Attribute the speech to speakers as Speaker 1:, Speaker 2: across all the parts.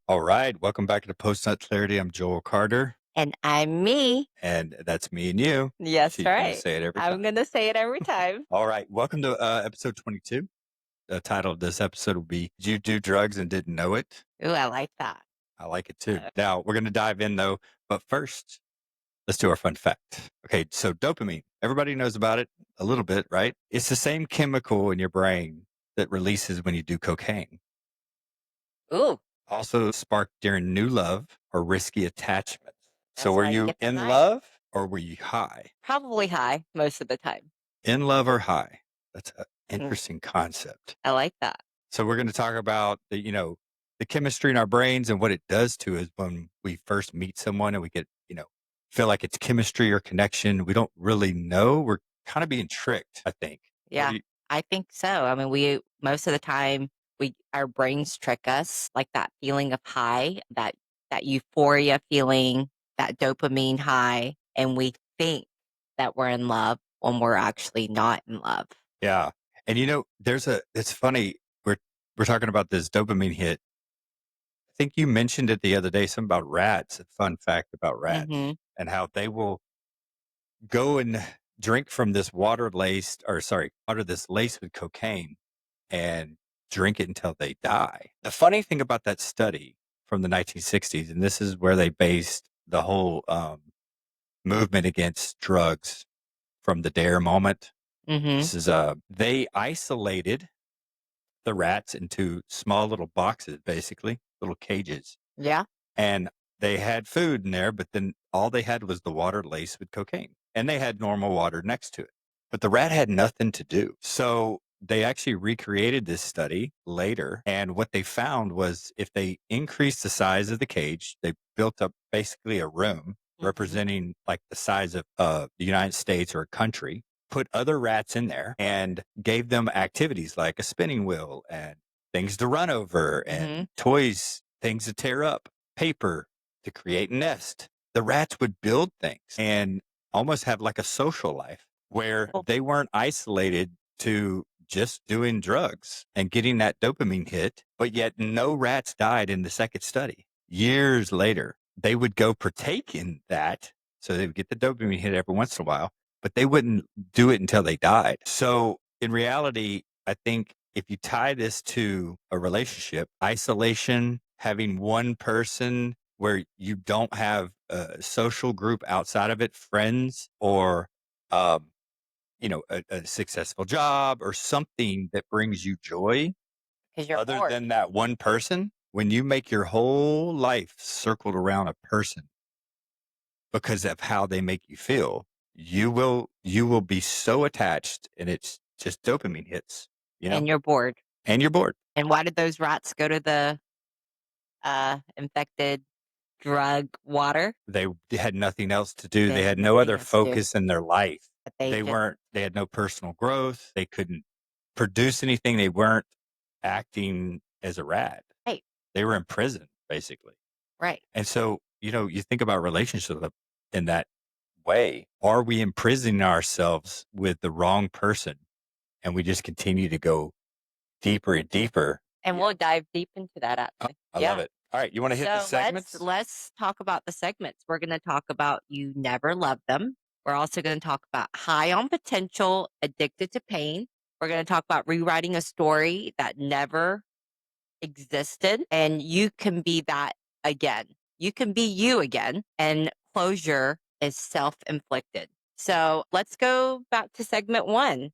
Speaker 1: All right. Welcome back to Post Nut Clarity. I'm Joel Carter,
Speaker 2: And I'm me.
Speaker 1: and that's me and you.
Speaker 2: Yes,
Speaker 1: She's going to
Speaker 2: right.
Speaker 1: say it every
Speaker 2: I'm
Speaker 1: time.
Speaker 2: gonna say it every time.
Speaker 1: All right. Welcome to episode 22. The title of this episode will be Did You Do Drugs and Didn't Know It?
Speaker 2: Ooh, I like that.
Speaker 1: I like it too.
Speaker 2: Uh,
Speaker 1: Now, we're going to dive in though, but first, let's do our fun fact. Okay. So, dopamine, everybody knows about it a little bit, right? It's the same chemical in your brain that releases when you do cocaine.
Speaker 2: Ooh,
Speaker 1: Also sparked during new love or risky attachments. So
Speaker 2: that's
Speaker 1: were
Speaker 2: how you
Speaker 1: you
Speaker 2: get the
Speaker 1: in
Speaker 2: high.
Speaker 1: love or were you high?
Speaker 2: Probably high most of the time.
Speaker 1: In love or high? That's an
Speaker 2: Mm,
Speaker 1: interesting concept.
Speaker 2: I like that.
Speaker 1: So we're going to talk about the chemistry in our brains and what it does to us when we first meet someone and we get, feel like it's chemistry or connection. We don't really know. We're kind of being tricked, I think. What
Speaker 2: Yeah,
Speaker 1: do you,
Speaker 2: I think so. I mean, we most of the time our brains trick us, like that feeling of high, that euphoria feeling, that dopamine high, and we think that we're in love when we're actually not in love.
Speaker 1: yeah. And it's funny. We're talking about this dopamine hit. I think you mentioned it the other day, something about rats, a fun fact about rats
Speaker 2: Mm-hmm.
Speaker 1: and how they will go and drink from this water that's laced with cocaine and drink it until they die. The funny thing about that study from the 1960s, and this is where they based the whole movement against drugs from the Dare moment.
Speaker 2: Mm-hmm.
Speaker 1: They isolated the rats into small little boxes, basically little cages,
Speaker 2: Yeah.
Speaker 1: and they had food in there, but then all they had was the water laced with cocaine, and they had normal water next to it. But the rat had nothing to do. So they actually recreated this study later. And what they found was if they increased the size of the cage, they built up basically a room
Speaker 2: Mm-hmm.
Speaker 1: representing like the size of the United States or a country, put other rats in there and gave them activities like a spinning wheel and things to run over
Speaker 2: Mm-hmm.
Speaker 1: and toys, things to tear up, paper to create a nest. The rats would build things and almost have like a social life where they weren't isolated to just doing drugs and getting that dopamine hit, but yet no rats died in the second study. Years later, they would go partake in that. So they would get the dopamine hit every once in a while, but they wouldn't do it until they died. So in reality, I think if you tie this to a relationship, isolation, having one person where you don't have a social group outside of it, friends or, um, a successful job or something that brings you joy
Speaker 2: Because you're
Speaker 1: other
Speaker 2: bored.
Speaker 1: than that one person, when you make your whole life circled around a person because of how they make you feel, you will be so attached and it's just dopamine hits, you know,
Speaker 2: And you're bored.
Speaker 1: and you're bored.
Speaker 2: And why did those rats go to the infected drug water?
Speaker 1: They had nothing else to do.
Speaker 2: They
Speaker 1: They
Speaker 2: had
Speaker 1: had no
Speaker 2: nothing
Speaker 1: other
Speaker 2: else to do.
Speaker 1: focus in their life.
Speaker 2: But they just
Speaker 1: They had no personal growth. They couldn't produce anything. They weren't acting as a rat.
Speaker 2: right,
Speaker 1: They were in prison, basically.
Speaker 2: right.
Speaker 1: And so, you think about relationships in that way. Are we imprisoning ourselves with the wrong person and we just continue to go deeper and deeper?
Speaker 2: And
Speaker 1: Yeah.
Speaker 2: we'll dive deep into that
Speaker 1: Oh,
Speaker 2: actually.
Speaker 1: I love
Speaker 2: Yeah.
Speaker 1: it. All right. You want to hit the
Speaker 2: So let's
Speaker 1: segments?
Speaker 2: let's talk about the segments. We're gonna talk about you never loved them. We're also gonna talk about high on potential, addicted to pain. We're gonna talk about rewriting a story that never existed and you can be that again. You can be you again and closure is self-inflicted. So let's go back to segment 1.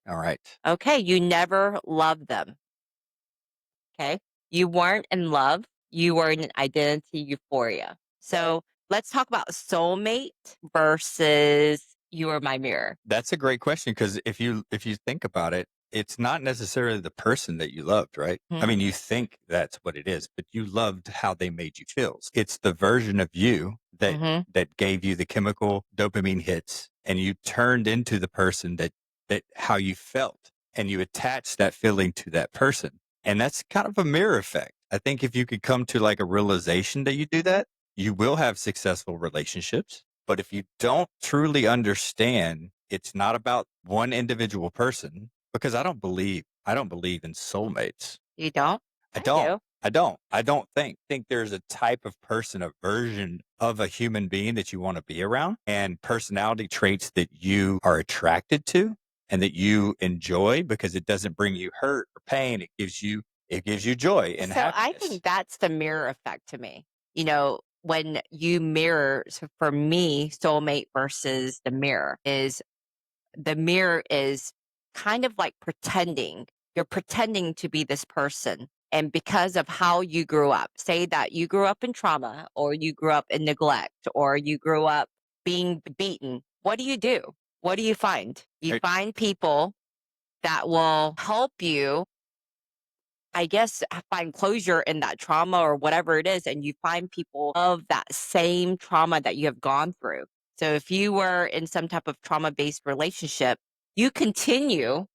Speaker 1: All right.
Speaker 2: Okay, you never loved them. Okay. You weren't in love. You were in an identity euphoria. So let's talk about soulmate versus you are my mirror.
Speaker 1: That's a great question because if you think about it, it's not necessarily the person that you loved, right? I
Speaker 2: Hmm.
Speaker 1: mean, you think that's what it is, but you loved how they made you feel. It's the version of you that
Speaker 2: Hmm.
Speaker 1: that gave you the chemical dopamine hits, and you turned into the person that how you felt, and you attached that feeling to that person, and that's kind of a mirror effect. I think if you could come to like a realization that you do that, you will have successful relationships. But if you don't truly understand, it's not about one individual person because I don't believe in soulmates.
Speaker 2: You don't?
Speaker 1: I
Speaker 2: I
Speaker 1: don't.
Speaker 2: do.
Speaker 1: I don't think there's a type of person, a version of a human being that you want to be around, and personality traits that you are attracted to and that you enjoy because it doesn't bring you hurt or pain. It gives you joy and
Speaker 2: So I
Speaker 1: happiness.
Speaker 2: think that's the mirror effect to me. When you mirror, so for me, soulmate versus the mirror is kind of like pretending. You're pretending to be this person. And because of how you grew up, say that you grew up in trauma or you grew up in neglect or you grew up being beaten, what do you do? What do you find? You
Speaker 1: Right.
Speaker 2: find people that will help you, I guess, find closure in that trauma or whatever it is. And you find people of that same trauma that you have gone through. So if you were in some type of trauma based relationship, you continue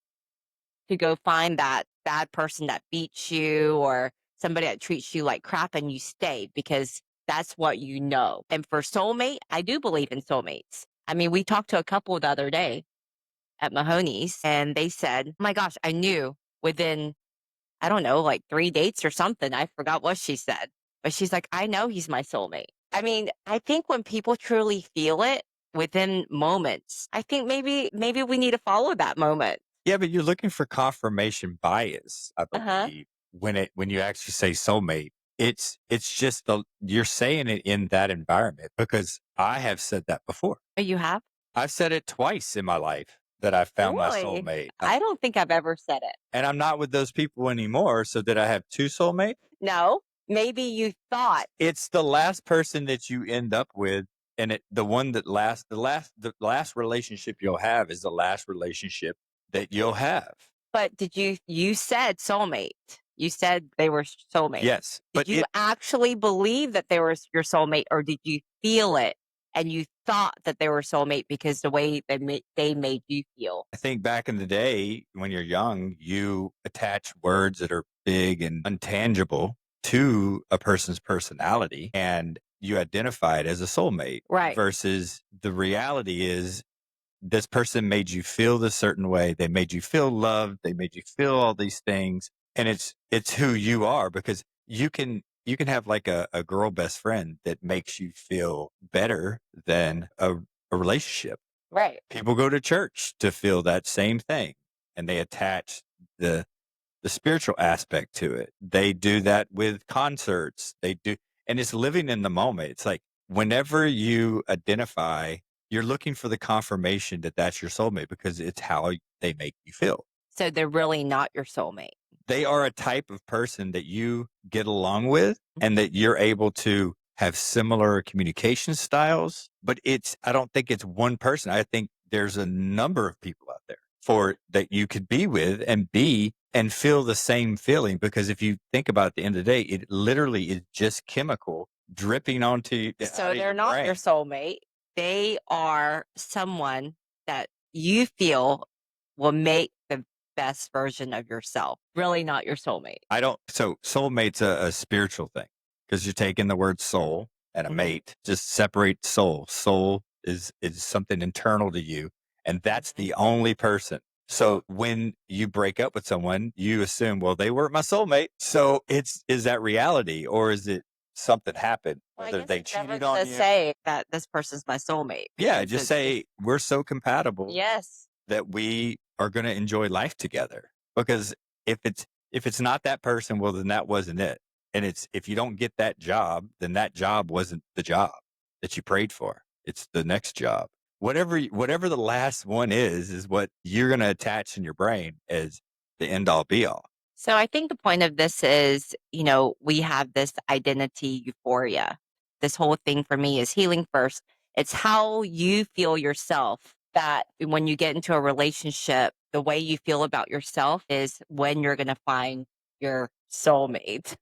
Speaker 2: to go find that bad person that beats you or somebody that treats you like crap and you stay because that's what you know. And for soulmate, I do believe in soulmates. I mean, we talked to a couple the other day at Mahoney's and they said, oh my gosh, I knew within, I don't know, like 3 dates or something. I forgot what she said, but she's like, I know he's my soulmate. I mean, I think when people truly feel it within moments, I think maybe we need to follow that moment.
Speaker 1: Yeah, but you're looking for confirmation bias, I
Speaker 2: Uh huh.
Speaker 1: believe, when you actually say soulmate. It's just you're saying it in that environment because I have said that before.
Speaker 2: Oh, you have?
Speaker 1: I've said it twice in my life that I found my
Speaker 2: Really?
Speaker 1: soulmate.
Speaker 2: I don't think I've ever said it.
Speaker 1: And I'm not with those people anymore. So did I have two soulmates?
Speaker 2: No, maybe you thought.
Speaker 1: It's the last person that you end up with, and the one that lasts, the last relationship you'll have is the last relationship that you'll have.
Speaker 2: But you said soulmate. You said they were soulmate.
Speaker 1: Yes,
Speaker 2: Did
Speaker 1: but
Speaker 2: you actually believe that they were your soulmate or did you feel it and you thought that they were soulmate because the way they made you feel?
Speaker 1: I think back in the day when you're young, you attach words that are big and untangible to a person's personality and you identify it as a soulmate
Speaker 2: Right.
Speaker 1: versus the reality is this person made you feel this certain way. They made you feel loved. They made you feel all these things. And it's who you are because you can have like a girl best friend that makes you feel better than a relationship.
Speaker 2: Right.
Speaker 1: People go to church to feel that same thing and they attach the the spiritual aspect to it. They do that with concerts. They do and it's living in the moment. It's like whenever you identify, you're looking for the confirmation that that's your soulmate because it's how they make you feel.
Speaker 2: So they're really not your soulmate.
Speaker 1: They are a type of person that you get along with and that you're able to have similar communication styles, but I don't think it's one person. I think there's a number of people out there for that you could be with and be and feel the same feeling because if you think about it at the end of the day, it literally is just chemical dripping onto out
Speaker 2: So
Speaker 1: of
Speaker 2: they're
Speaker 1: your
Speaker 2: not your
Speaker 1: brain.
Speaker 2: soulmate. They are someone that you feel will make the best version of yourself. Really not your soulmate.
Speaker 1: I don't so soulmate's a spiritual thing because you're taking the word soul and a
Speaker 2: Mhm,
Speaker 1: mate, just separate soul. Soul is something internal to you, and that's
Speaker 2: mhm.
Speaker 1: the only person. So when you break up with someone, you assume, well, they weren't my soulmate. So is that reality or is it something happened,
Speaker 2: Well, I
Speaker 1: whether
Speaker 2: guess
Speaker 1: they
Speaker 2: it's never
Speaker 1: cheated on
Speaker 2: gonna
Speaker 1: you?
Speaker 2: say that this person's my soulmate
Speaker 1: Yeah,
Speaker 2: because
Speaker 1: just
Speaker 2: it's
Speaker 1: say we're so compatible
Speaker 2: yes.
Speaker 1: that we are going to enjoy life together. Because if it's not that person, well, then that wasn't it. And it's if you don't get that job, then that job wasn't the job that you prayed for. It's the next job. Whatever the last one is what you're going to attach in your brain as the end all be all.
Speaker 2: So I think the point of this is, we have this identity euphoria. This whole thing for me is healing first. It's how you feel yourself that when you get into a relationship, the way you feel about yourself is when you're going to find your soulmate.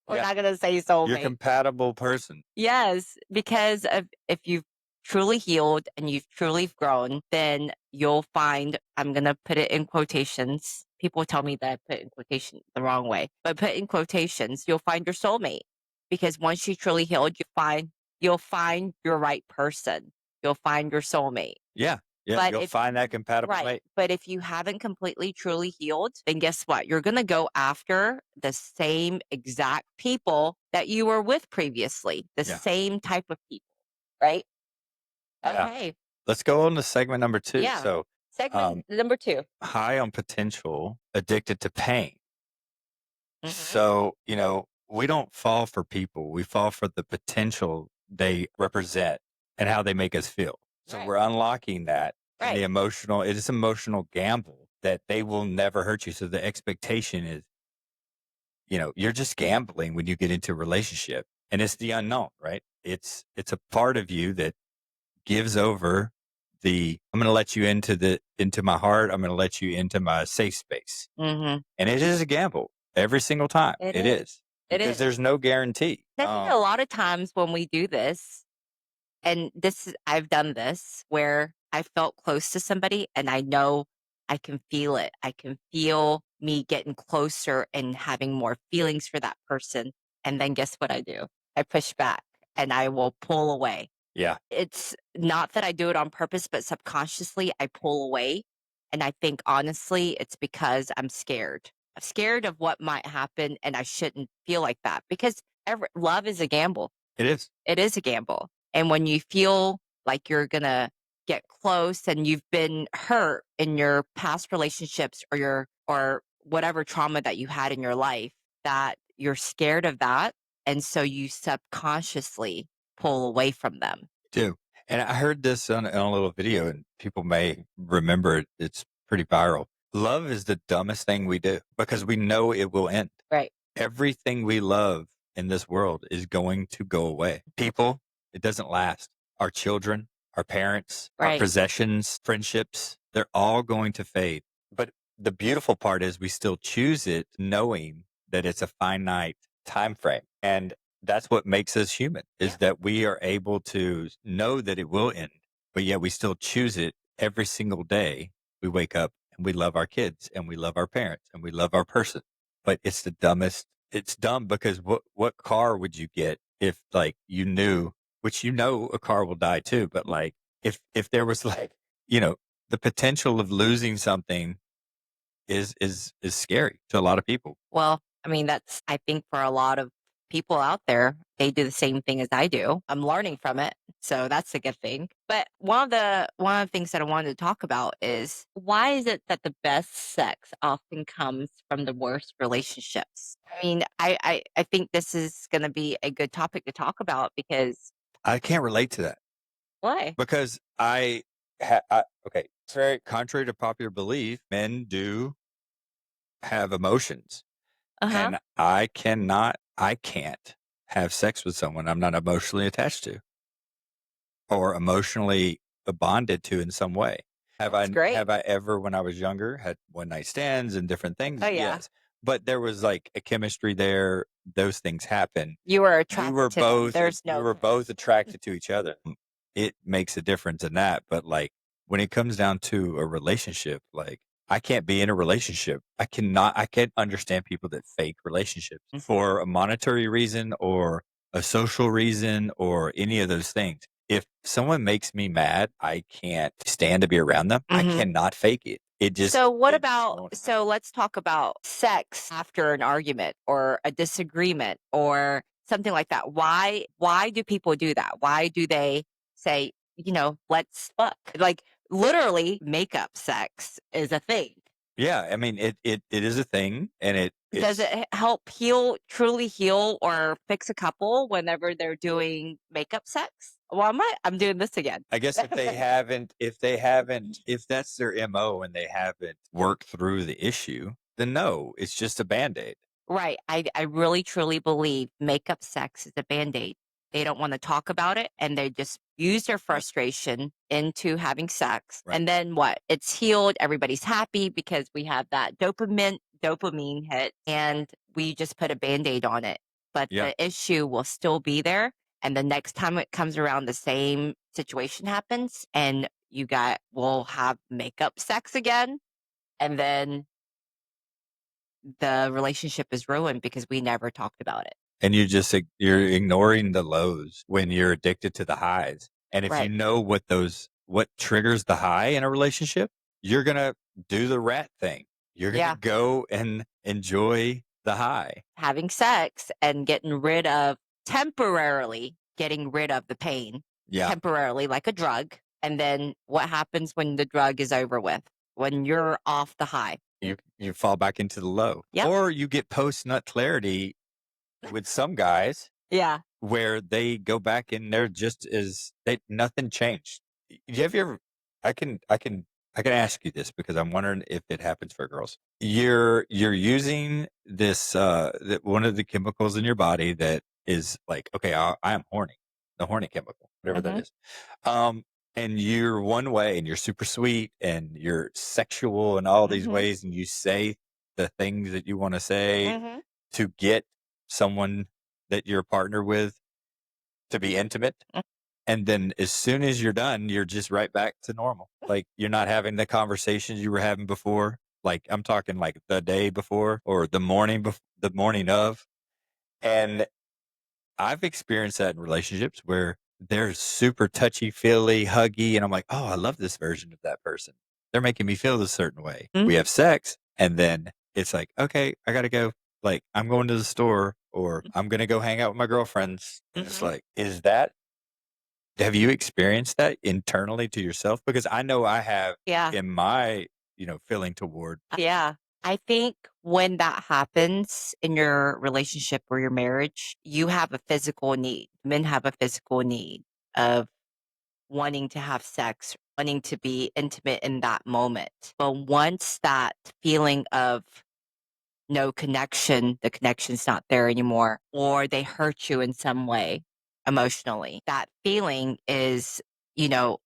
Speaker 2: We're
Speaker 1: Yeah,
Speaker 2: not going to say
Speaker 1: you're a
Speaker 2: soulmate.
Speaker 1: compatible person.
Speaker 2: Yes, because of if you've truly healed and you've truly grown, then you'll find, I'm going to put it in quotations. People tell me that I put in quotation the wrong way, but put in quotations, you'll find your soulmate because once you truly healed, you'll find your right person. You'll find your soulmate.
Speaker 1: Yeah. Yeah,
Speaker 2: But
Speaker 1: you'll
Speaker 2: if
Speaker 1: find that compatible
Speaker 2: right,
Speaker 1: mate.
Speaker 2: but if you haven't completely truly healed, then guess what? You're gonna go after the same exact people that you were with previously, the
Speaker 1: Yeah.
Speaker 2: same type of people, right?
Speaker 1: Yeah.
Speaker 2: Okay.
Speaker 1: Let's go on to segment number 2.
Speaker 2: Yeah.
Speaker 1: So,
Speaker 2: Segment
Speaker 1: um,
Speaker 2: number 2.
Speaker 1: high on potential, addicted to pain.
Speaker 2: Mhm.
Speaker 1: So, we don't fall for people. We fall for the potential they represent and how they make us feel. So
Speaker 2: Right.
Speaker 1: we're unlocking that and
Speaker 2: Right.
Speaker 1: it is emotional gamble that they will never hurt you. So the expectation is, you're just gambling when you get into a relationship and it's the unknown, right? It's a part of you that gives over I'm going to let you into my heart. I'm going to let you into my safe space.
Speaker 2: Mhm.
Speaker 1: And it is a gamble every single time.
Speaker 2: It
Speaker 1: It
Speaker 2: is.
Speaker 1: is
Speaker 2: It
Speaker 1: because
Speaker 2: is.
Speaker 1: there's no guarantee.
Speaker 2: I think a lot of times when we do this, and I've done this where I felt close to somebody and I know I can feel it. I can feel me getting closer and having more feelings for that person. And then guess what I do? I push back and I will pull away.
Speaker 1: Yeah,
Speaker 2: It's not that I do it on purpose, but subconsciously I pull away. And I think honestly, it's because I'm scared. I'm scared of what might happen and I shouldn't feel like that because love is a gamble.
Speaker 1: it is.
Speaker 2: It is a gamble. And when you feel like you're going to get close and you've been hurt in your past relationships or whatever trauma that you had in your life, that you're scared of that. And so you subconsciously pull away from them.
Speaker 1: Do. And I heard this on a little video, and people may remember it. It's pretty viral. Love is the dumbest thing we do because we know it will end.
Speaker 2: Right.
Speaker 1: Everything we love in this world is going to go away. People, it doesn't last. Our children, our parents, our
Speaker 2: Right.
Speaker 1: possessions, friendships, they're all going to fade. But the beautiful part is we still choose it knowing that it's a finite time frame. And that's what makes us human
Speaker 2: Yeah.
Speaker 1: is that we are able to know that it will end, but yet we still choose it every single day. We wake up and we love our kids and we love our parents and we love our person. But it's dumb because what car would you get if like you knew, which a car will die too, but like if there was like, you know, the potential of losing something is scary to a lot of people.
Speaker 2: Well, I mean, I think for a lot of people out there, they do the same thing as I do. I'm learning from it. So that's a good thing. But one of the things that I wanted to talk about is why is it that the best sex often comes from the worst relationships? I mean, I think this is gonna be a good topic to talk about because
Speaker 1: I can't relate to that
Speaker 2: why?
Speaker 1: because okay, it's very contrary to popular belief, men do have emotions.
Speaker 2: Uh-huh.
Speaker 1: And I can't have sex with someone I'm not emotionally attached to or emotionally bonded to in some way.
Speaker 2: That's great.
Speaker 1: Have I ever, when I was younger, had one night stands and different
Speaker 2: Oh
Speaker 1: things?
Speaker 2: yeah.
Speaker 1: Yes. But there was like a chemistry there. Those things happen.
Speaker 2: You were attracted to them. There's
Speaker 1: We
Speaker 2: no
Speaker 1: were both attracted to each other. It makes a difference in that. But like when it comes down to a relationship, like I can't be in a relationship. I can't understand people that fake relationships for a monetary reason or a social reason or any of those things. If someone makes me mad, I can't stand to be around them. I
Speaker 2: Mhm.
Speaker 1: cannot fake it.
Speaker 2: So what
Speaker 1: It just
Speaker 2: about
Speaker 1: won't happen.
Speaker 2: so let's talk about sex after an argument or a disagreement or something like that. Why do people do that? Why do they say, let's fuck? Like literally makeup sex is a thing.
Speaker 1: Yeah, I mean it is a thing and
Speaker 2: Does it help truly heal or fix a couple whenever they're doing makeup sex? Well, I'm doing this again.
Speaker 1: I guess if that's their MO and they haven't worked through the issue, then no, it's just a Band-Aid.
Speaker 2: Right. I really truly believe makeup sex is a band-aid. They don't want to talk about it and they just use their
Speaker 1: Right.
Speaker 2: frustration into having sex.
Speaker 1: Right.
Speaker 2: And then what? It's healed. Everybody's happy because we have that dopamine hit and we just put a band-aid on it. But
Speaker 1: Yeah.
Speaker 2: the issue will still be there. And the next time it comes around, the same situation happens and we'll have makeup sex again. And then the relationship is ruined because we never talked about it.
Speaker 1: And you're ignoring the lows when you're addicted to the highs. And if you
Speaker 2: Right.
Speaker 1: know what those what triggers the high in a relationship, you're gonna do the rat thing. You're gonna
Speaker 2: Yeah.
Speaker 1: go and enjoy the high.
Speaker 2: Having sex and temporarily getting rid of the pain,
Speaker 1: Yeah.
Speaker 2: temporarily, like a drug. And then what happens when the drug is over with? When you're off the high.
Speaker 1: You fall back into the low.
Speaker 2: Yep.
Speaker 1: Or you get post nut clarity with some guys
Speaker 2: Yeah.
Speaker 1: where they go back and they're just as they nothing changed. Have you ever I can ask you this because I'm wondering if it happens for girls. You're using this one of the chemicals in your body that is like, okay, I am horny. The horny chemical, whatever that
Speaker 2: Mhm.
Speaker 1: is. Um and you're one way and you're super sweet and you're sexual in all these
Speaker 2: Mhm.
Speaker 1: ways and you say the things that you want to say
Speaker 2: Mhm.
Speaker 1: to get someone that you're a partner with to be intimate.
Speaker 2: Mm.
Speaker 1: And then as soon as you're done, you're just right back to normal. Like you're not having the conversations you were having before. Like I'm talking like the day before or the morning of. And I've experienced that in relationships where they're super touchy feely, huggy. And I'm like, oh, I love this version of that person. They're making me feel this certain way. We
Speaker 2: Mhm.
Speaker 1: have sex. And then it's like, okay, I got to go. Like I'm going to the store or I'm going to go hang out with my girlfriends. And it's
Speaker 2: Mhm.
Speaker 1: like, have you experienced that internally to yourself? Because I know I have
Speaker 2: Yeah.
Speaker 1: in my, feeling toward.
Speaker 2: Yeah. I think when that happens in your relationship or your marriage, you have a physical need. Men have a physical need of wanting to have sex, wanting to be intimate in that moment. But once that feeling of no connection, the connection's not there anymore, or they hurt you in some way emotionally, that feeling is, you know,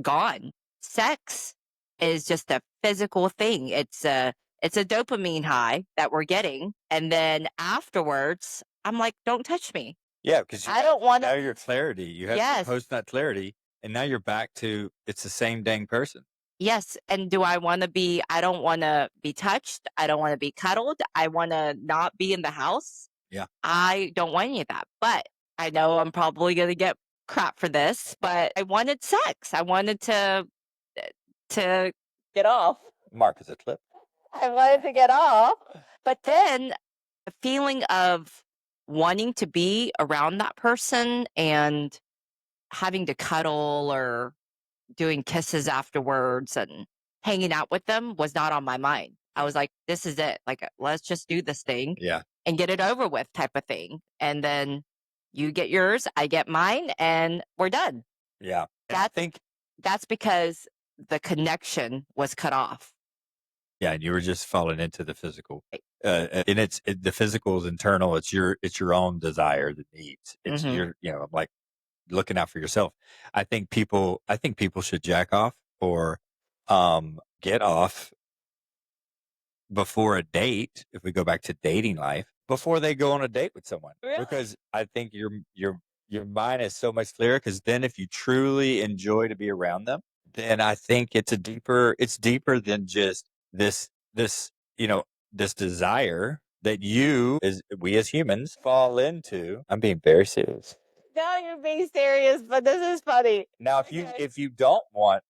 Speaker 2: gone. Sex is just a physical thing. It's a dopamine high that we're getting. And then afterwards, I'm like, don't touch me.
Speaker 1: Yeah, because
Speaker 2: I don't want
Speaker 1: now
Speaker 2: to.
Speaker 1: your clarity, you have your
Speaker 2: Yes.
Speaker 1: post nut clarity, and now you're back to it's the same dang person.
Speaker 2: Yes. And do I want to be, I don't want to be touched. I don't want to be cuddled. I want to not be in the house.
Speaker 1: Yeah.
Speaker 2: I don't want any of that. But I know I'm probably going to get crap for this, but I wanted sex. I wanted to get off.
Speaker 1: Mark is a clip.
Speaker 2: I wanted to get off. But then the feeling of wanting to be around that person and having to cuddle or doing kisses afterwards and hanging out with them was not on my mind. I was like, this is it. Like, let's just do this thing
Speaker 1: Yeah.
Speaker 2: and get it over with, type of thing. And then you get yours, I get mine, and we're done.
Speaker 1: Yeah. And I
Speaker 2: That's
Speaker 1: think,
Speaker 2: that's because the connection was cut off.
Speaker 1: yeah, and you were just falling into the physical. And the physical is internal. It's your own desire, the needs. It's
Speaker 2: Mm-hmm.
Speaker 1: I'm like looking out for yourself. I think people should jack off or get off before a date, if we go back to dating life, before they go on a date with someone.
Speaker 2: Really?
Speaker 1: Because I think your mind is so much clearer. Because then, if you truly enjoy to be around them, then I think it's deeper than just this this desire that we as humans fall into. I'm being very serious.
Speaker 2: Now you're being serious, but this is funny.
Speaker 1: Now,
Speaker 2: Okay.
Speaker 1: if you don't want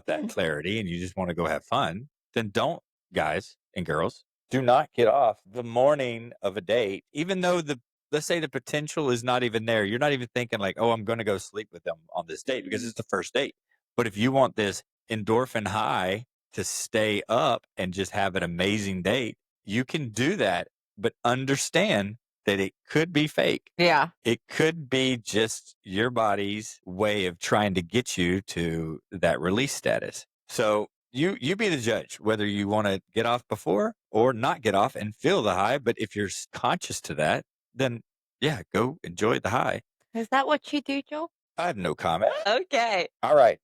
Speaker 1: that clarity and you just want to go have fun, then don't, guys and girls, do not get off the morning of a date, even though let's say the potential is not even there. You're not even thinking like, oh, I'm going to go sleep with them on this date because it's the first date. But if you want this endorphin high to stay up and just have an amazing date, you can do that, but understand that it could be fake.
Speaker 2: Yeah.
Speaker 1: It could be just your body's way of trying to get you to that release status. So you be the judge whether you want to get off before or not get off and feel the high. But if you're conscious to that, then yeah, go enjoy the high.
Speaker 2: Is that what you do, Joel?
Speaker 1: I have no comment.
Speaker 2: Okay.
Speaker 1: All right.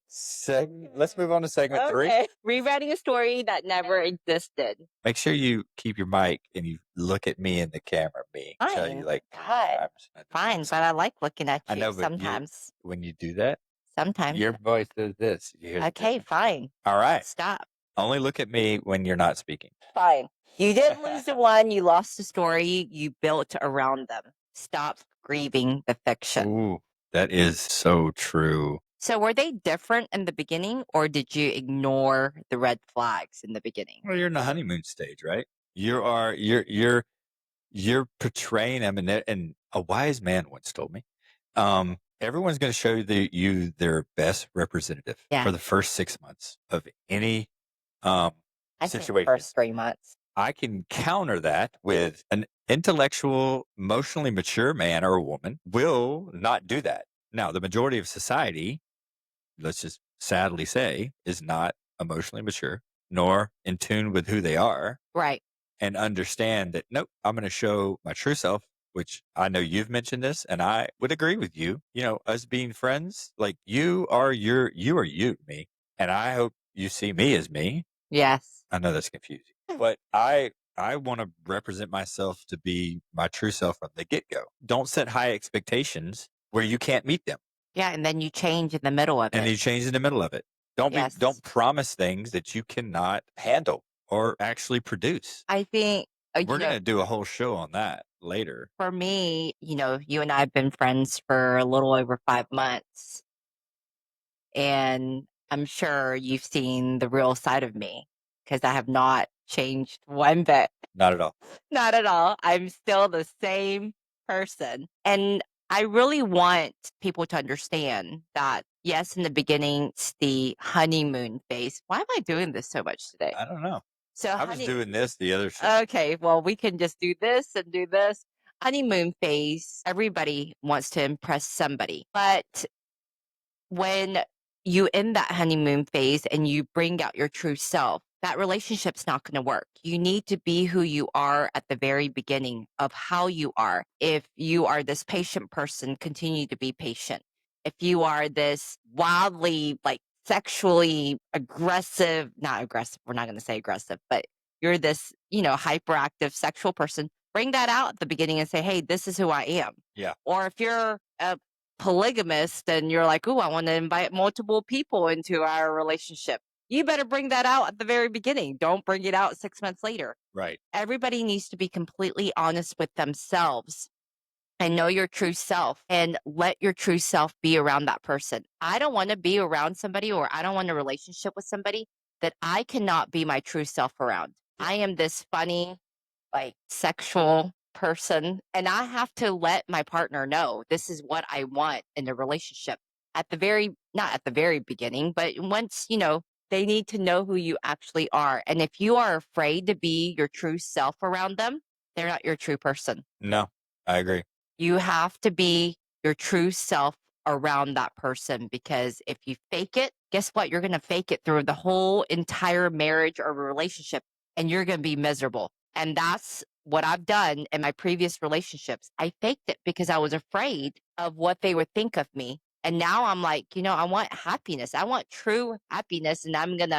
Speaker 1: Let's move on to segment 3.
Speaker 2: Okay. Rewriting a story that never existed.
Speaker 1: Make sure you keep your mic and you look at me in the camera. Tell you
Speaker 2: Fine.
Speaker 1: like
Speaker 2: God. Fine, but I like looking at
Speaker 1: I
Speaker 2: you
Speaker 1: know, but
Speaker 2: sometimes.
Speaker 1: when you do that,
Speaker 2: Sometimes.
Speaker 1: your voice does this. You hear the
Speaker 2: Okay,
Speaker 1: difference.
Speaker 2: fine.
Speaker 1: All right.
Speaker 2: Stop.
Speaker 1: Only look at me when you're not speaking.
Speaker 2: Fine. You didn't lose the one, you lost the story you built around them. Stop grieving the fiction.
Speaker 1: Ooh, that is so true.
Speaker 2: So were they different in the beginning, or did you ignore the red flags in the beginning?
Speaker 1: Well, you're in the honeymoon stage, right? You're portraying them, and a wise man once told me, everyone's going to show you their best representative
Speaker 2: Yeah,
Speaker 1: for the first 6 months of any um,
Speaker 2: I say the
Speaker 1: situation.
Speaker 2: first 3 months.
Speaker 1: I can counter that with an intellectual, emotionally mature man or woman will not do that. Now, the majority of society, let's just sadly say, is not emotionally mature nor in tune with who they are
Speaker 2: Right.
Speaker 1: and understand that, nope, I'm going to show my true self, which I know you've mentioned this and I would agree with you. You know, us being friends, like you are you, me. And I hope you see me as me.
Speaker 2: Yes.
Speaker 1: I know that's confusing, but I want to represent myself to be my true self from the get go. Don't set high expectations where you can't meet them,
Speaker 2: Yeah, and then you change in the middle of
Speaker 1: and
Speaker 2: it.
Speaker 1: you change in the middle of it.
Speaker 2: Yes.
Speaker 1: Don't promise things that you cannot handle or actually produce.
Speaker 2: I think,
Speaker 1: We're gonna do a whole show on that later.
Speaker 2: for me, you and I have been friends for a little over 5 months, and I'm sure you've seen the real side of me because I have not changed one bit.
Speaker 1: Not at all.
Speaker 2: Not at all. I'm still the same person. And I really want people to understand that, yes, in the beginning, it's the honeymoon phase. Why am I doing this so much today?
Speaker 1: I don't know.
Speaker 2: So,
Speaker 1: I was
Speaker 2: honey,
Speaker 1: doing this the other show.
Speaker 2: okay, well, we can just do this and do this. Honeymoon phase, everybody wants to impress somebody. But when you end that honeymoon phase and you bring out your true self, that relationship's not going to work. You need to be who you are at the very beginning of how you are. If you are this patient person, continue to be patient. If you are this wildly, like sexually aggressive, not aggressive, we're not going to say aggressive, but you're this, hyperactive sexual person, bring that out at the beginning and say, hey, this is who I am.
Speaker 1: Yeah.
Speaker 2: Or if you're a polygamist and you're like, "Oh, I want to invite multiple people into our relationship." You better bring that out at the very beginning. Don't bring it out 6 months later.
Speaker 1: Right.
Speaker 2: Everybody needs to be completely honest with themselves and know your true self and let your true self be around that person. I don't want to be around somebody, or I don't want a relationship with somebody that I cannot be my true self around.
Speaker 1: Yeah.
Speaker 2: I am this funny, like, sexual person, and I have to let my partner know this is what I want in a relationship at the very not at the very beginning, but once, they need to know who you actually are. And if you are afraid to be your true self around them, they're not your true person.
Speaker 1: No, I agree.
Speaker 2: You have to be your true self around that person, because if you fake it, guess what? You're going to fake it through the whole entire marriage or relationship, and you're going to be miserable. And that's what I've done in my previous relationships. I faked it because I was afraid of what they would think of me. And now I'm like, I want happiness. I want true happiness, and I'm going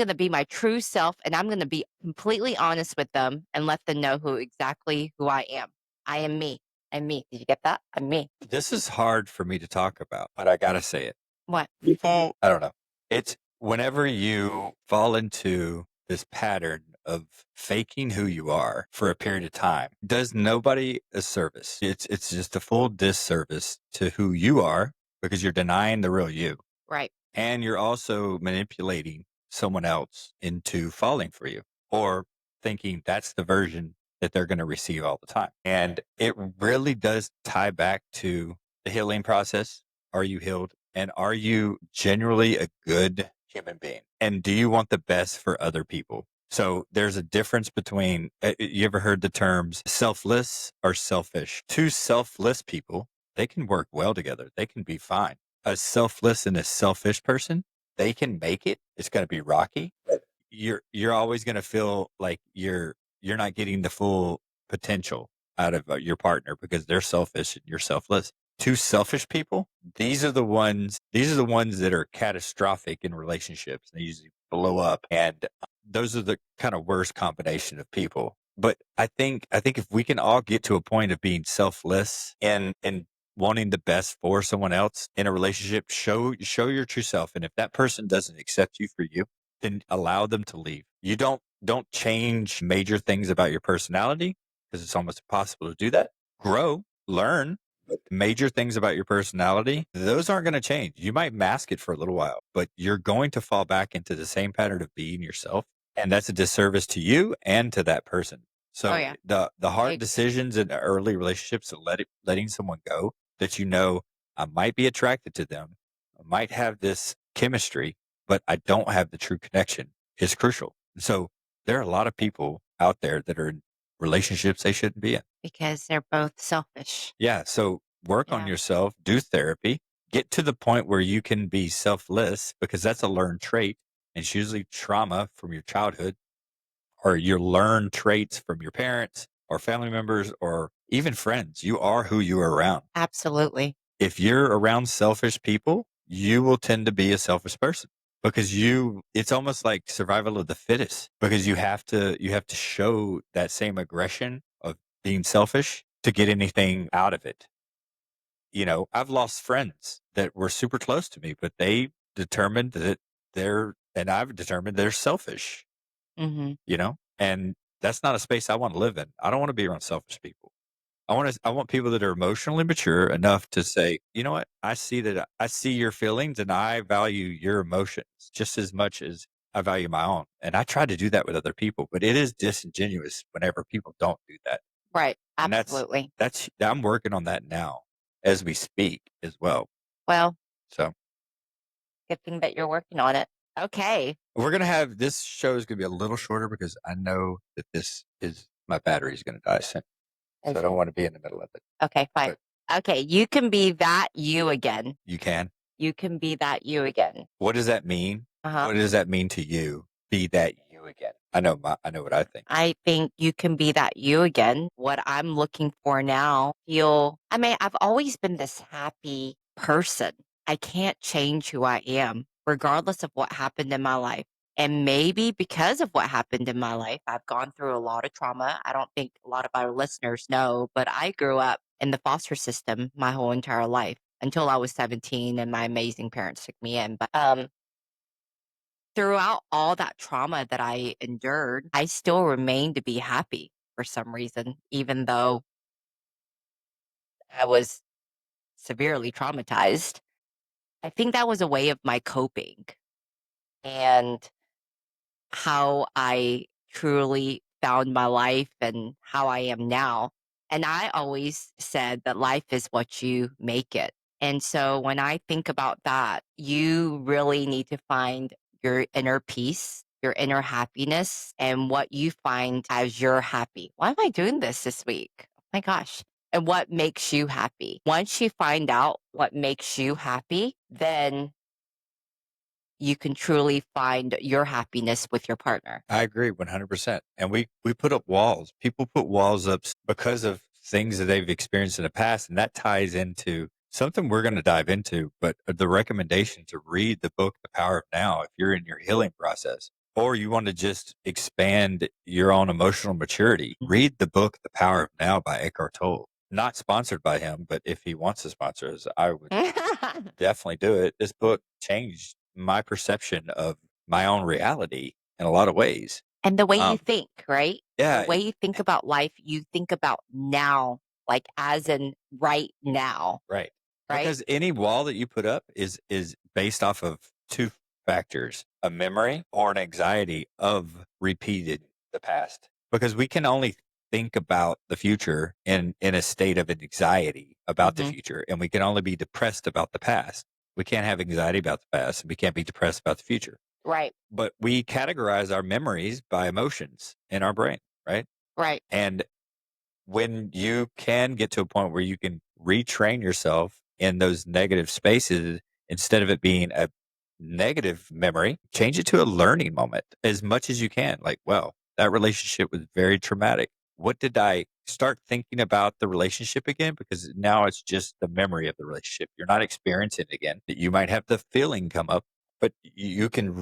Speaker 2: to be my true self, and I'm going to be completely honest with them and let them know exactly who I am. I am me. I'm me. Did you get that? I'm me.
Speaker 1: This is hard for me to talk about, but I gotta say it.
Speaker 2: What?
Speaker 1: People, I don't know. It's whenever you fall into this pattern of faking who you are for a period of time, does nobody a service. It's just a full disservice to who you are because you're denying the real you.
Speaker 2: Right.
Speaker 1: And you're also manipulating someone else into falling for you or thinking that's the version that they're going to receive all the time. And it really does tie back to the healing process. Are you healed? And are you genuinely a good human being? And do you want the best for other people? So there's a difference between, you ever heard the terms selfless or selfish? Two selfless people, they can work well together. They can be fine. A selfless and a selfish person, they can make it. It's going to be rocky. You're always going to feel like you're not getting the full potential out of your partner because they're selfish and you're selfless. Two selfish people, these are the ones that are catastrophic in relationships. They usually blow up, and those are the kind of worst combination of people. But I think if we can all get to a point of being selfless and wanting the best for someone else in a relationship, show your true self. And if that person doesn't accept you for you, then allow them to leave. You don't change major things about your personality because it's almost impossible to do that. Grow, learn, Major things about your personality, those aren't going to change. You might mask it for a little while, but you're going to fall back into the same pattern of being yourself. And that's a disservice to you and to that person.
Speaker 2: Oh,
Speaker 1: So
Speaker 2: yeah.
Speaker 1: the
Speaker 2: I
Speaker 1: hard
Speaker 2: agree.
Speaker 1: decisions in early relationships, of letting someone go that I might be attracted to them, I might have this chemistry, but I don't have the true connection is crucial. So there are a lot of people out there that are in relationships they shouldn't be in.
Speaker 2: Because they're both selfish.
Speaker 1: Yeah. So work on
Speaker 2: Yeah.
Speaker 1: yourself, do therapy, get to the point where you can be selfless because that's a learned trait. And it's usually trauma from your childhood or your learned traits from your parents or family members or even friends. You are who you are around.
Speaker 2: Absolutely.
Speaker 1: If you're around selfish people, you will tend to be a selfish person because it's almost like survival of the fittest because you have to show that same aggression of being selfish to get anything out of it. I've lost friends that were super close to me, but they determined that and I've determined they're selfish,
Speaker 2: Mhm.
Speaker 1: and that's not a space I want to live in. I don't want to be around selfish people. I want people that are emotionally mature enough to say, you know what? I see your feelings and I value your emotions just as much as I value my own. And I try to do that with other people, but it is disingenuous whenever people don't do that.
Speaker 2: Right.
Speaker 1: And
Speaker 2: Absolutely.
Speaker 1: I'm working on that now as we speak as well.
Speaker 2: Well,
Speaker 1: So
Speaker 2: good thing that you're working on it. Okay.
Speaker 1: we're gonna have this show is gonna be a little shorter because I know that this is my battery's gonna die soon. So I
Speaker 2: Is
Speaker 1: don't
Speaker 2: it?
Speaker 1: want to be in the middle of it.
Speaker 2: Okay, fine.
Speaker 1: But
Speaker 2: Okay, you can be that you again.
Speaker 1: you can.
Speaker 2: You can be that you again.
Speaker 1: What does that mean?
Speaker 2: Uh-huh.
Speaker 1: What does that mean to you? Be that you again. I know what I think.
Speaker 2: I think you can be that you again. What I'm looking for now, I've always been this happy person. I can't change who I am, regardless of what happened in my life. And maybe because of what happened in my life, I've gone through a lot of trauma. I don't think a lot of our listeners know, but I grew up in the foster system my whole entire life until I was 17 and my amazing parents took me in. But throughout all that trauma that I endured, I still remain to be happy for some reason, even though I was severely traumatized. I think that was a way of my coping and how I truly found my life and how I am now. And I always said that life is what you make it. And so when I think about that, you really need to find your inner peace, your inner happiness, and what you find as you're happy. Why am I doing this week? Oh my gosh. And what makes you happy. Once you find out what makes you happy, then you can truly find your happiness with your partner.
Speaker 1: I agree 100%. And we put up walls. People put walls up because of things that they've experienced in the past, and that ties into something we're going to dive into. But the recommendation to read the book, The Power of Now, if you're in your healing process, or you want to just expand your own emotional maturity, read the book, The Power of Now by Eckhart Tolle. Not sponsored by him, but if he wants to sponsor us, I would definitely do it. This book changed my perception of my own reality in a lot of ways.
Speaker 2: And the way you
Speaker 1: Um,
Speaker 2: think, right? The
Speaker 1: yeah,
Speaker 2: way you think about life, you think about now, like as in right now,
Speaker 1: right.
Speaker 2: right?
Speaker 1: Because any wall that you put up is based off of two factors: a memory or an anxiety of repeated the past. Because we can only think about the future in a state of anxiety about the
Speaker 2: Hmm.
Speaker 1: future, and we can only be depressed about the past. We can't have anxiety about the past, and we can't be depressed about the future.
Speaker 2: Right,
Speaker 1: But we categorize our memories by emotions in our brain, right?
Speaker 2: right.
Speaker 1: And when you can get to a point where you can retrain yourself in those negative spaces, instead of it being a negative memory, change it to a learning moment as much as you can. Like, well, that relationship was very traumatic. What did I start thinking about the relationship again? Because now it's just the memory of the relationship. You're not experiencing it again. You might have the feeling come up, but you can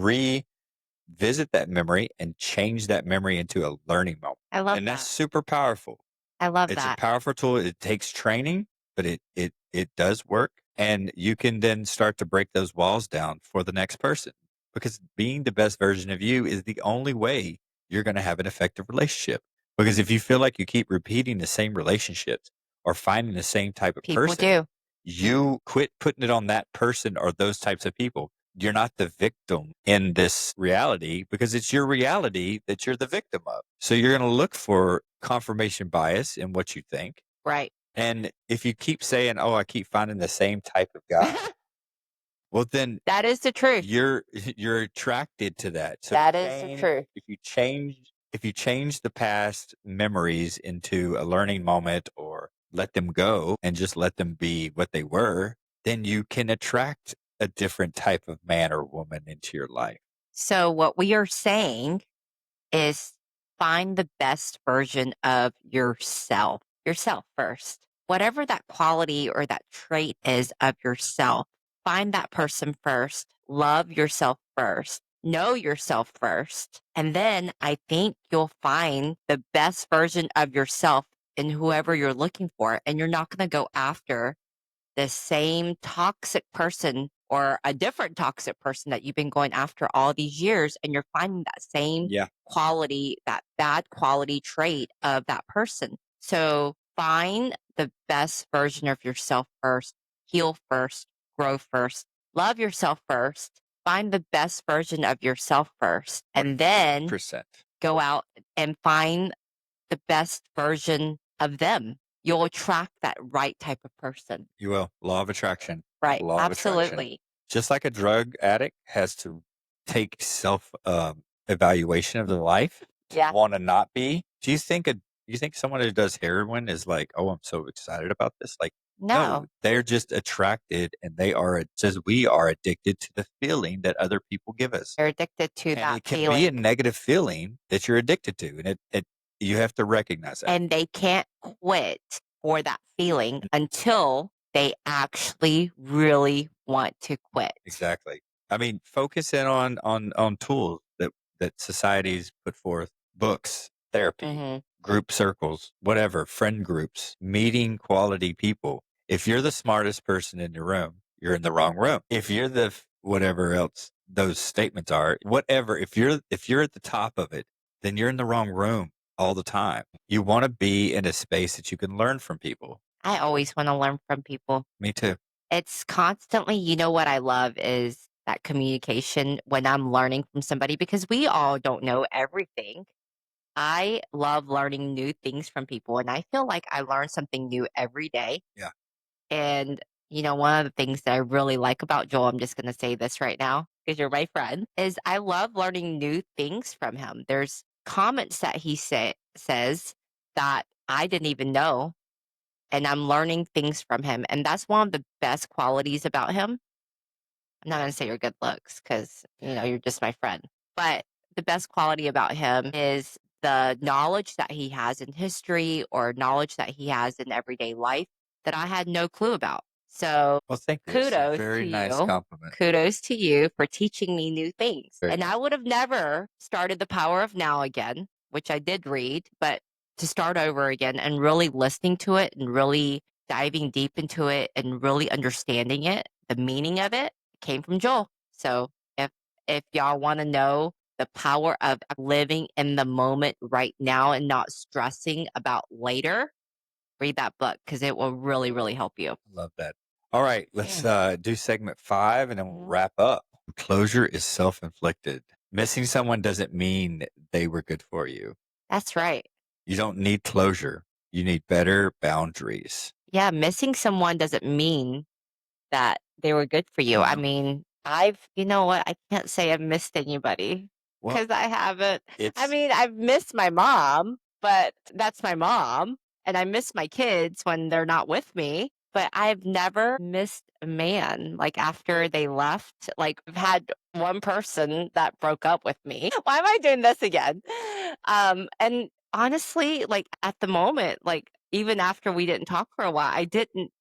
Speaker 1: visit that memory and change that memory into a learning moment.
Speaker 2: I love
Speaker 1: And that's
Speaker 2: that.
Speaker 1: super powerful.
Speaker 2: I love
Speaker 1: It's a
Speaker 2: that.
Speaker 1: powerful tool. It takes training, but it does work. And you can then start to break those walls down for the next person because being the best version of you is the only way you're going to have an effective relationship. Because if you feel like you keep repeating the same relationships or finding the same type of
Speaker 2: People
Speaker 1: person,
Speaker 2: do.
Speaker 1: you quit putting it on that person or those types of people. You're not the victim in this reality because it's your reality that you're the victim of. So you're going to look for confirmation bias in what you think.
Speaker 2: Right.
Speaker 1: And if you keep saying, "Oh, I keep finding the same type of guy," well, then
Speaker 2: That is the truth.
Speaker 1: you're you're attracted to that. So
Speaker 2: That is the truth.
Speaker 1: if you change the past memories into a learning moment or let them go and just let them be what they were, then you can attract a different type of man or woman into your life.
Speaker 2: So, what we are saying is find the best version of yourself first. Whatever that quality or that trait is of yourself, find that person first, love yourself first, know yourself first. And then I think you'll find the best version of yourself in whoever you're looking for. And you're not going to go after the same toxic person or a different toxic person that you've been going after all these years, and you're finding that same
Speaker 1: Yeah.
Speaker 2: quality, that bad quality trait of that person. So find the best version of yourself first, heal first, grow first, love yourself first, find the best version of yourself first, and then
Speaker 1: 100%.
Speaker 2: go out and find the best version of them. You'll attract that right type of person.
Speaker 1: You will. Law of attraction.
Speaker 2: Right.
Speaker 1: Law of attraction.
Speaker 2: Absolutely.
Speaker 1: Just like a drug addict has to take self evaluation of their life to
Speaker 2: Yeah.
Speaker 1: want to not be. Do you think someone who does heroin is like, oh, I'm so excited about this? Like, no,
Speaker 2: No,
Speaker 1: they're just attracted and they are says we are addicted to the feeling that other people give us.
Speaker 2: they're addicted to
Speaker 1: And
Speaker 2: that
Speaker 1: it can be a
Speaker 2: feeling
Speaker 1: negative feeling that you're addicted to. And it you have to recognize that.
Speaker 2: and they can't quit for that feeling until they actually really want to quit.
Speaker 1: Exactly. I mean, focus in on tools that societies put forth, books, therapy,
Speaker 2: Mhm.
Speaker 1: group circles, whatever, friend groups, meeting quality people. If you're the smartest person in the room, you're in the wrong room. If you're the whatever else those statements are, whatever, if you're at the top of it, then you're in the wrong room all the time. You want to be in a space that you can learn from people.
Speaker 2: I always wanna learn from people.
Speaker 1: Me too.
Speaker 2: It's constantly what I love is that communication when I'm learning from somebody because we all don't know everything. I love learning new things from people, and I feel like I learn something new every day.
Speaker 1: Yeah.
Speaker 2: And, one of the things that I really like about Joel, I'm just going to say this right now because you're my friend, is I love learning new things from him. There's comments that he says that I didn't even know, and I'm learning things from him. And that's one of the best qualities about him. I'm not going to say your good looks because, you're just my friend. But the best quality about him is the knowledge that he has in history or knowledge that he has in everyday life that I had no clue about. So
Speaker 1: Well, thank you. It's a
Speaker 2: kudos to
Speaker 1: very nice
Speaker 2: you.
Speaker 1: compliment.
Speaker 2: Kudos to you for teaching me new things.
Speaker 1: Very
Speaker 2: And
Speaker 1: nice.
Speaker 2: I would have never started The Power of Now again, which I did read, but to start over again and really listening to it and really diving deep into it and really understanding it, the meaning of it came from Joel. So if y'all want to know the power of living in the moment right now and not stressing about later, read that book because it will really, really help you.
Speaker 1: Love that. All right, let's do segment 5 and then we'll
Speaker 2: Mhm.
Speaker 1: wrap up. Closure is self-inflicted. Missing someone doesn't mean that they were good for you.
Speaker 2: That's right.
Speaker 1: You don't need closure. You need better boundaries.
Speaker 2: Yeah, missing someone doesn't mean that they were good for you. I
Speaker 1: No.
Speaker 2: mean, you know what? I can't say I've missed anybody
Speaker 1: Well,
Speaker 2: because I haven't. I
Speaker 1: it's
Speaker 2: mean, I've missed my mom, but that's my mom. And I miss my kids when they're not with me. But I've never missed a man like after they left. Like, I've had one person that broke up with me. Why am I doing this again? And honestly, like at the moment, like even after we didn't talk for a while, I didn't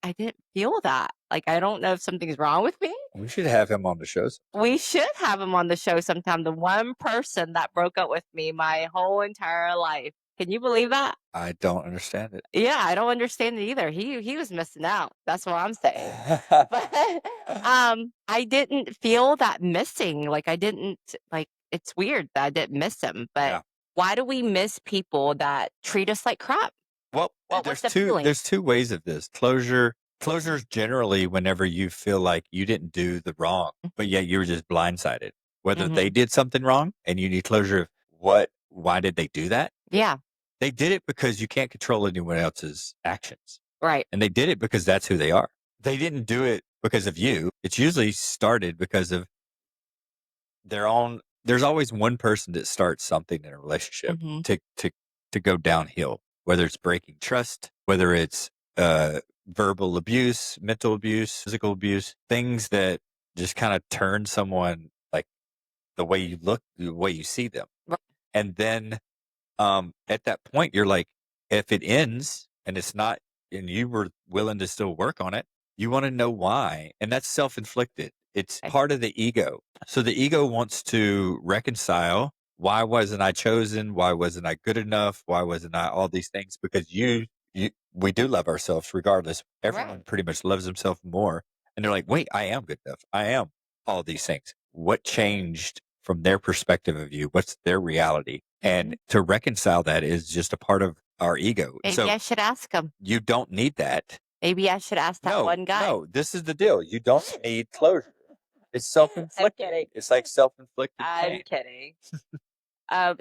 Speaker 2: feel that. Like I don't know if something's wrong with me.
Speaker 1: we should have him on the show.
Speaker 2: We should have him on the show sometime. The one person that broke up with me my whole entire life. Can you believe that?
Speaker 1: I don't understand it.
Speaker 2: Yeah, I don't understand it either. He was missing out. That's what I'm saying. But I didn't feel that missing. Like I didn't like it's weird that I didn't miss him. But
Speaker 1: Yeah.
Speaker 2: why do we miss people that treat us like crap?
Speaker 1: Well,
Speaker 2: What was the feeling?
Speaker 1: there's 2 ways of this. Closure is generally whenever you feel like you didn't do the wrong, but yet you were just blindsided. Whether they
Speaker 2: Mhm.
Speaker 1: did something wrong and you need closure of why did they do that?
Speaker 2: Yeah,
Speaker 1: They did it because you can't control anyone else's actions.
Speaker 2: right.
Speaker 1: And they did it because that's who they are. They didn't do it because of you. It's usually started because of their own. There's always one person that starts something in a relationship
Speaker 2: Mhm.
Speaker 1: to go downhill, whether it's breaking trust, whether it's verbal abuse, mental abuse, physical abuse, things that just kind of turn someone like the way you look, the way you see them.
Speaker 2: Ri
Speaker 1: And then at that point, you're like, if it ends and it's not, and you were willing to still work on it, you want to know why. And that's self inflicted. It's
Speaker 2: Okay.
Speaker 1: part of the ego. So the ego wants to reconcile why wasn't I chosen? Why wasn't I good enough? Why wasn't I all these things? Because we do love ourselves regardless.
Speaker 2: Right.
Speaker 1: Everyone pretty much loves himself more. And they're like, wait, I am good enough. I am all these things. What changed from their perspective of you? What's their reality? And
Speaker 2: Mhm.
Speaker 1: to reconcile that is just a part of our ego.
Speaker 2: Maybe
Speaker 1: So
Speaker 2: I should ask him.
Speaker 1: you don't need that.
Speaker 2: Maybe I should ask that
Speaker 1: No,
Speaker 2: one guy.
Speaker 1: no, this is the deal. You don't need closure. It's self
Speaker 2: I'm
Speaker 1: inflicted.
Speaker 2: kidding.
Speaker 1: It's like self inflicted
Speaker 2: I'm
Speaker 1: pain.
Speaker 2: kidding.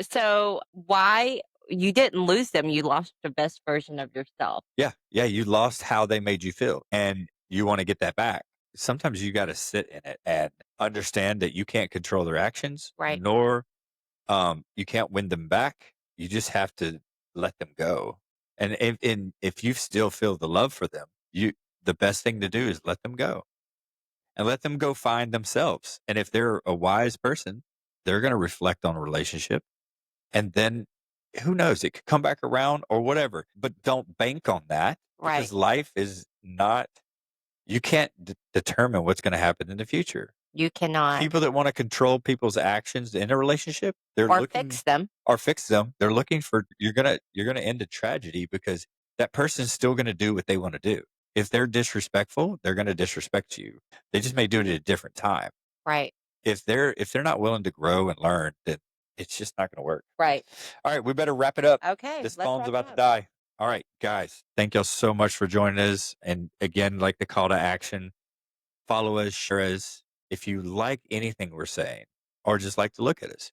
Speaker 2: So why you didn't lose them, you lost the best version of yourself.
Speaker 1: Yeah. Yeah. You lost how they made you feel and you want to get that back. Sometimes you got to sit in it and understand that you can't control their actions,
Speaker 2: Right.
Speaker 1: nor you can't win them back. You just have to let them go. And if you still feel the love for them, the best thing to do is let them go and let them go find themselves. And if they're a wise person, they're going to reflect on a relationship, and then who knows, it could come back around or whatever. But don't bank on that
Speaker 2: Right.
Speaker 1: because life is not. You can't determine what's going to happen in the future.
Speaker 2: You cannot.
Speaker 1: People that want to control people's actions in a relationship, they're
Speaker 2: Or
Speaker 1: looking
Speaker 2: fix them.
Speaker 1: or fix them. They're looking for you're gonna end a tragedy because that person's still gonna do what they want to do. If they're disrespectful, they're gonna disrespect you. They just may do it at a different time.
Speaker 2: Right.
Speaker 1: If they're not willing to grow and learn, then it's just not gonna work.
Speaker 2: Right.
Speaker 1: All right, we better wrap it up.
Speaker 2: Okay,
Speaker 1: This
Speaker 2: let's
Speaker 1: phone's
Speaker 2: wrap it
Speaker 1: about to
Speaker 2: up.
Speaker 1: die. All right, guys. Thank y'all so much for joining us. And again, like the call to action, follow us, share us. If you like anything we're saying or just like to look at us,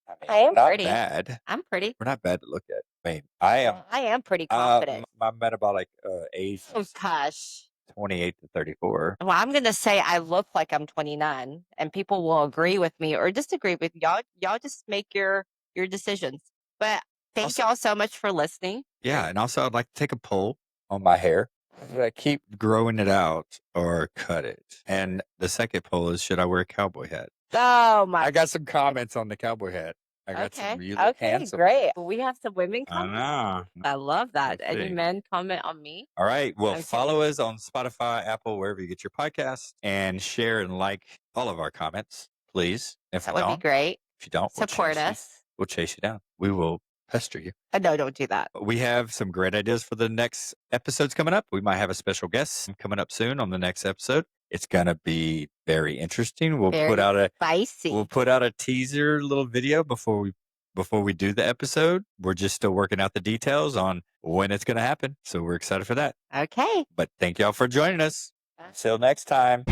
Speaker 1: I mean,
Speaker 2: I am
Speaker 1: not
Speaker 2: pretty.
Speaker 1: bad.
Speaker 2: I'm pretty.
Speaker 1: We're not bad to look at. I mean, I am,
Speaker 2: Well, I am pretty confident.
Speaker 1: my metabolic age
Speaker 2: Oh
Speaker 1: is
Speaker 2: gosh.
Speaker 1: 28 to 34.
Speaker 2: Well, I'm gonna say I look like I'm 29, and people will agree with me or disagree with y'all. Y'all just make your decisions. But thank
Speaker 1: Also,
Speaker 2: y'all so much for listening.
Speaker 1: yeah. And also, I'd like to take a poll on my hair. Should I keep growing it out or cut it? And the second poll is, should I wear a cowboy hat?
Speaker 2: Oh my.
Speaker 1: I got some comments on the cowboy hat. I got some
Speaker 2: Okay.
Speaker 1: really
Speaker 2: Okay.
Speaker 1: handsome ones.
Speaker 2: Great. We have some women
Speaker 1: I
Speaker 2: comment.
Speaker 1: know.
Speaker 2: I love that.
Speaker 1: We'll
Speaker 2: Any
Speaker 1: see.
Speaker 2: men comment on me?
Speaker 1: All right. Well,
Speaker 2: I'm kidding.
Speaker 1: follow us on Spotify, Apple, wherever you get your podcasts, and share and like all of our comments, please.
Speaker 2: That would be great.
Speaker 1: If you don't,
Speaker 2: Support us.
Speaker 1: we'll chase you down. We will pester you.
Speaker 2: No, don't do that.
Speaker 1: We have some great ideas for the next episodes coming up. We might have a special guest coming up soon on the next episode. It's gonna be very interesting.
Speaker 2: Very
Speaker 1: We'll
Speaker 2: spicy.
Speaker 1: put out a teaser little video before we do the episode. We're just still working out the details on when it's gonna happen. So we're excited for that.
Speaker 2: Okay.
Speaker 1: But thank y'all for joining us. Until next time.